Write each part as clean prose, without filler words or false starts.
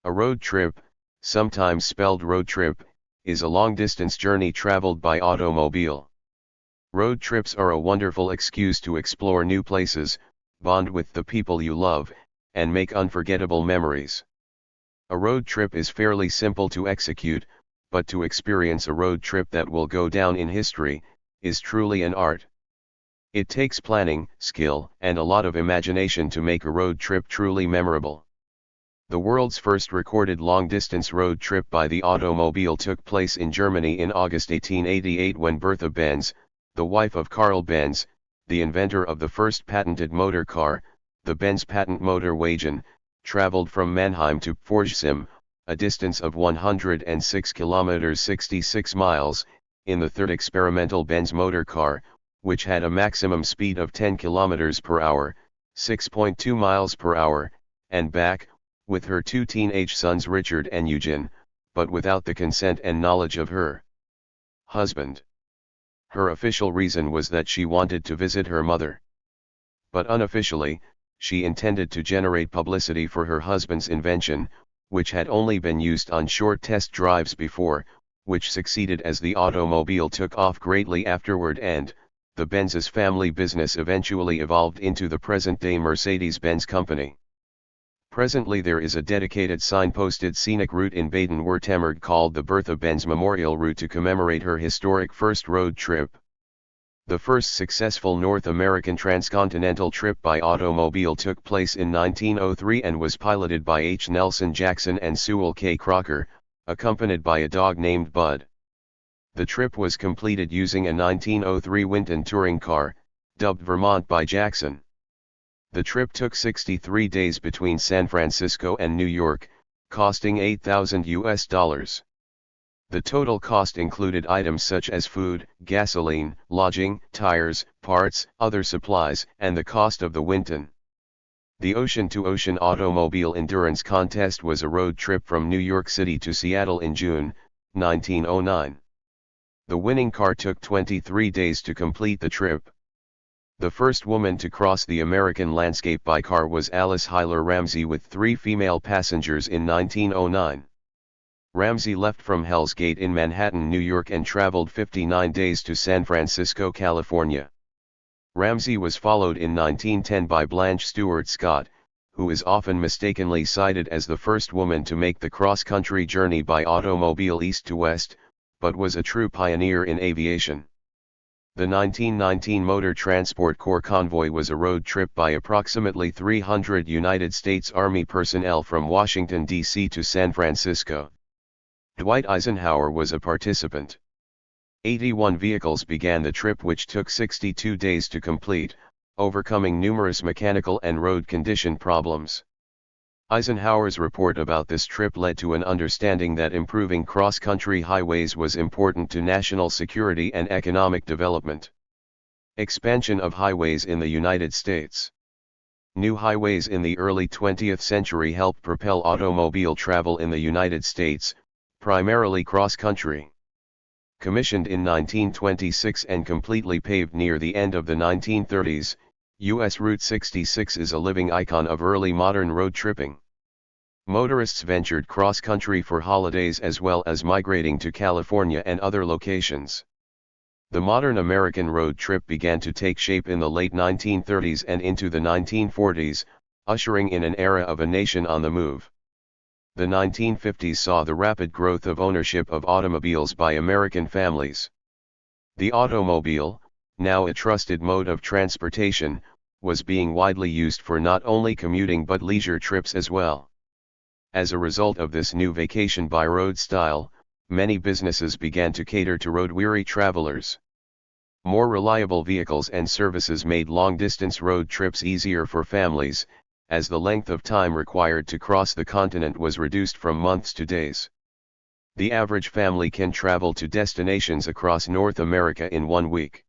A road trip, sometimes spelled road trip, is a long-distance journey traveled by automobile. Road trips are a wonderful excuse to explore new places, bond with the people you love, and make unforgettable memories. A road trip is fairly simple to execute, but to experience a road trip that will go down in history, is truly an art. It takes planning, skill, and a lot of imagination to make a road trip truly memorable. The world's first recorded long-distance road trip by the automobile took place in Germany in August 1888 when Bertha Benz, the wife of Karl Benz, the inventor of the first patented motor car, the Benz Patent-Motorwagen, traveled from Mannheim to Pforzheim, a distance of 106 kilometers 66 miles, in the third experimental Benz motor car, which had a maximum speed of 10 kilometers per hour, 6.2 miles per hour, and back, with her two teenage sons Richard and Eugen, but without the consent and knowledge of her husband. Her official reason was that she wanted to visit her mother. But unofficially, she intended to generate publicity for her husband's invention, which had only been used on short test drives before, which succeeded as the automobile took off greatly afterward and, the Benz's family business eventually evolved into the present-day Mercedes-Benz company. Presently there is a dedicated sign-posted scenic route in Baden-Württemberg called the Bertha Benz Memorial Route to commemorate her historic first road trip. The first successful North American transcontinental trip by automobile took place in 1903 and was piloted by H. Nelson Jackson and Sewell K. Crocker, accompanied by a dog named Bud. The trip was completed using a 1903 Winton touring car, dubbed Vermont by Jackson. The trip took 63 days between San Francisco and New York, costing $8,000. The total cost included items such as food, gasoline, lodging, tires, parts, other supplies, and the cost of the Winton. The Ocean-to-Ocean Automobile Endurance Contest was a road trip from New York City to Seattle in June, 1909. The winning car took 23 days to complete the trip. The first woman to cross the American landscape by car was Alice Hyler Ramsey with 3 female passengers in 1909. Ramsey left from Hell's Gate in Manhattan, New York and traveled 59 days to San Francisco, California. Ramsey was followed in 1910 by Blanche Stewart Scott, who is often mistakenly cited as the first woman to make the cross-country journey by automobile east to west, but was a true pioneer in aviation. The 1919 Motor Transport Corps convoy was a road trip by approximately 300 United States Army personnel from Washington, D.C. to San Francisco. Dwight Eisenhower was a participant. 81 vehicles began the trip, which took 62 days to complete, overcoming numerous mechanical and road condition problems. Eisenhower's report about this trip led to an understanding that improving cross-country highways was important to national security and economic development. Expansion of highways in the United States. New highways in the early 20th century helped propel automobile travel in the United States, primarily cross-country. Commissioned in 1926 and completely paved near the end of the 1930s, U.S. Route 66 is a living icon of early modern road tripping. Motorists ventured cross-country for holidays as well as migrating to California and other locations. The modern American road trip began to take shape in the late 1930s and into the 1940s, ushering in an era of a nation on the move. The 1950s saw the rapid growth of ownership of automobiles by American families. The automobile, now a trusted mode of transportation, was being widely used for not only commuting but leisure trips as well. As a result of this new vacation by road style, many businesses began to cater to road-weary travelers. More reliable vehicles and services made long-distance road trips easier for families, as the length of time required to cross the continent was reduced from months to days. The average family can travel to destinations across North America in 1 week.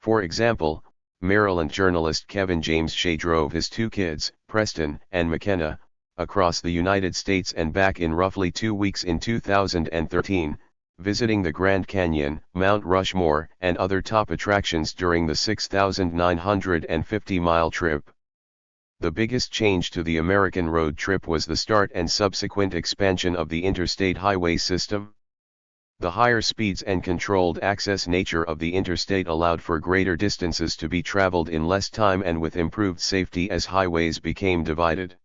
For example, Maryland journalist Kevin James Shea drove his 2 kids, Preston and McKenna, across the United States and back in roughly 2 weeks in 2013, visiting the Grand Canyon, Mount Rushmore, and other top attractions during the 6,950-mile trip. The biggest change to the American road trip was the start and subsequent expansion of the interstate highway system. The higher speeds and controlled access nature of the interstate allowed for greater distances to be traveled in less time and with improved safety as highways became divided.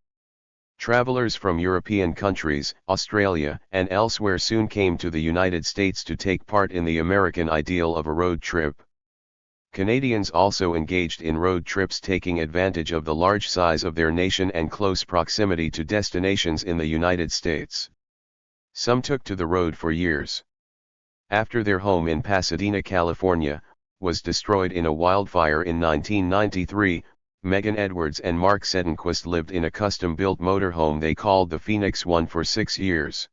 Travelers from European countries, Australia, and elsewhere soon came to the United States to take part in the American ideal of a road trip. Canadians also engaged in road trips, taking advantage of the large size of their nation and close proximity to destinations in the United States. Some took to the road for years. After their home in Pasadena, California, was destroyed in a wildfire in 1993, Megan Edwards and Mark Sedenquist lived in a custom-built motorhome they called the Phoenix One for 6 years.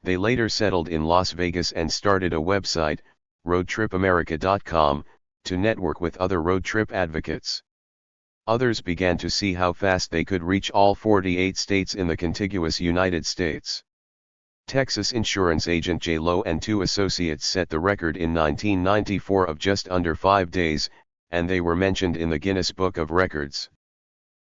They later settled in Las Vegas and started a website, roadtripamerica.com, to network with other road trip advocates. Others began to see how fast they could reach all 48 states in the contiguous United States. Texas insurance agent J. Lowe and two associates set the record in 1994 of just under 5 days, and they were mentioned in the Guinness Book of Records.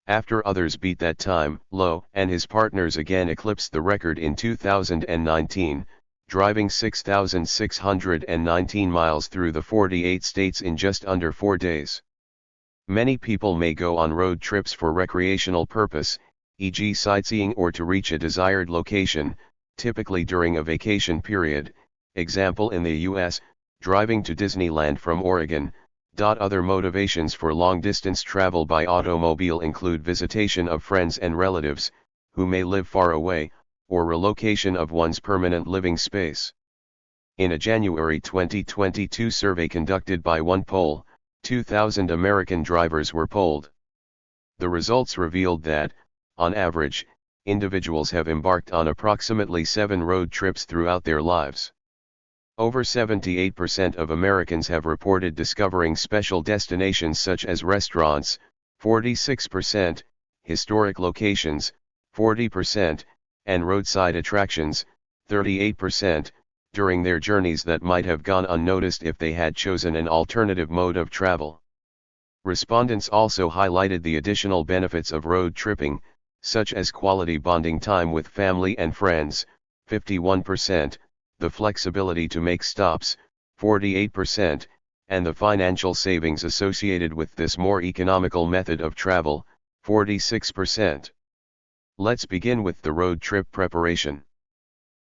After others beat that time, Lowe and his partners again eclipsed the record in 2019, driving 6,619 miles through the 48 states in just under 4 days. Many people may go on road trips for recreational purpose, e.g. sightseeing or to reach a desired location, typically during a vacation period, example in the U.S., driving to Disneyland from Oregon. Other motivations for long-distance travel by automobile include visitation of friends and relatives, who may live far away, or relocation of one's permanent living space. In a January 2022 survey conducted by OnePoll, 2,000 American drivers were polled. The results revealed that, on average, individuals have embarked on approximately 7 road trips throughout their lives. Over 78% of Americans have reported discovering special destinations such as restaurants, 46%, historic locations, 40%, and roadside attractions, 38%, during their journeys that might have gone unnoticed if they had chosen an alternative mode of travel. Respondents also highlighted the additional benefits of road tripping, such as quality bonding time with family and friends, 51%, the flexibility to make stops, 48%, and the financial savings associated with this more economical method of travel, 46%. Let's begin with the road trip preparation.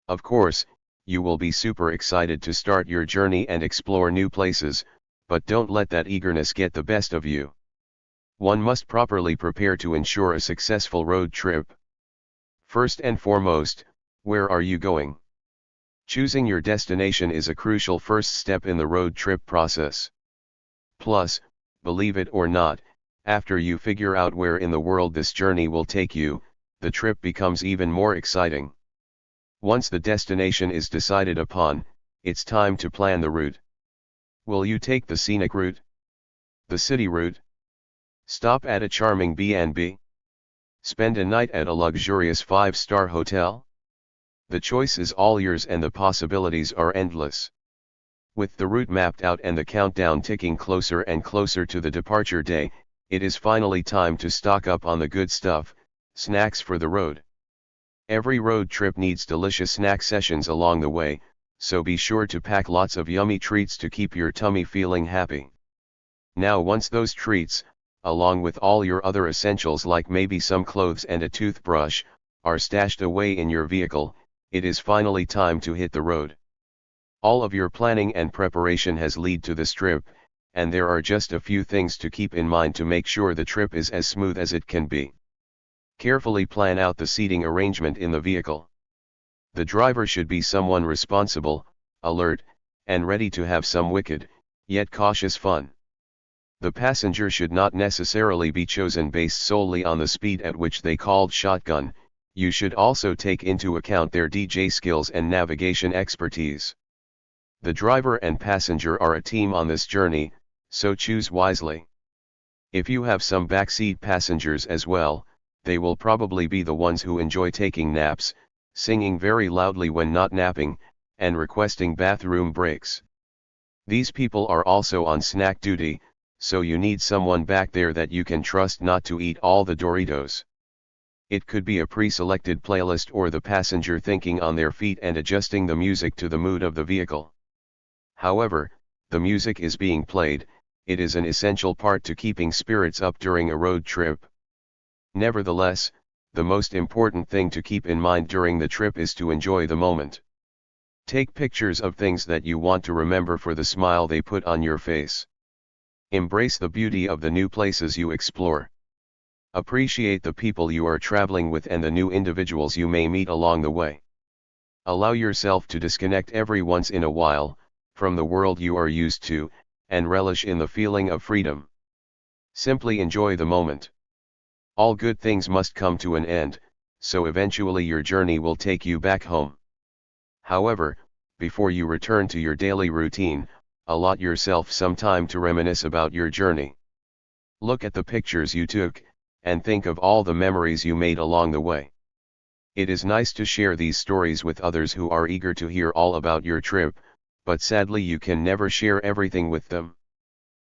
Of course, you will be super excited to start your journey and explore new places, but don't let that eagerness get the best of you. One must properly prepare to ensure a successful road trip. First and foremost, where are you going? Choosing your destination is a crucial first step in the road trip process. Plus, believe it or not, after you figure out where in the world this journey will take you, the trip becomes even more exciting. Once the destination is decided upon, it's time to plan the route. Will you take the scenic route? The city route? Stop at a charming B&B? Spend a night at a luxurious 5-star hotel? The choice is all yours and the possibilities are endless. With the route mapped out and the countdown ticking closer and closer to the departure day, it is finally time to stock up on the good stuff, snacks for the road. Every road trip needs delicious snack sessions along the way, so be sure to pack lots of yummy treats to keep your tummy feeling happy. Now once those treats, along with all your other essentials like maybe some clothes and a toothbrush, are stashed away in your vehicle, it is finally time to hit the road. All of your planning and preparation has led to this trip, and there are just a few things to keep in mind to make sure the trip is as smooth as it can be. Carefully plan out the seating arrangement in the vehicle. The driver should be someone responsible, alert, and ready to have some wicked, yet cautious fun. The passenger should not necessarily be chosen based solely on the speed at which they called shotgun. You should also take into account their DJ skills and navigation expertise. The driver and passenger are a team on this journey, so choose wisely. If you have some backseat passengers as well, they will probably be the ones who enjoy taking naps, singing very loudly when not napping, and requesting bathroom breaks. These people are also on snack duty, so you need someone back there that you can trust not to eat all the Doritos. It could be a pre-selected playlist or the passenger thinking on their feet and adjusting the music to the mood of the vehicle. However, the music is being played, it is an essential part to keeping spirits up during a road trip. Nevertheless, the most important thing to keep in mind during the trip is to enjoy the moment. Take pictures of things that you want to remember for the smile they put on your face. Embrace the beauty of the new places you explore. Appreciate the people you are traveling with and the new individuals you may meet along the way. Allow yourself to disconnect every once in a while from the world you are used to, and relish in the feeling of freedom. Simply enjoy the moment. All good things must come to an end, so eventually your journey will take you back home. However, before you return to your daily routine, allot yourself some time to reminisce about your journey. Look at the pictures you took, and think of all the memories you made along the way. It is nice to share these stories with others who are eager to hear all about your trip, but sadly you can never share everything with them.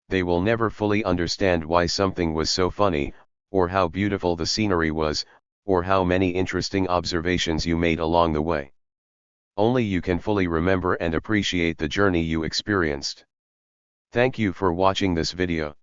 They will never fully understand why something was so funny, or how beautiful the scenery was, or how many interesting observations you made along the way. Only you can fully remember and appreciate the journey you experienced. Thank you for watching this video.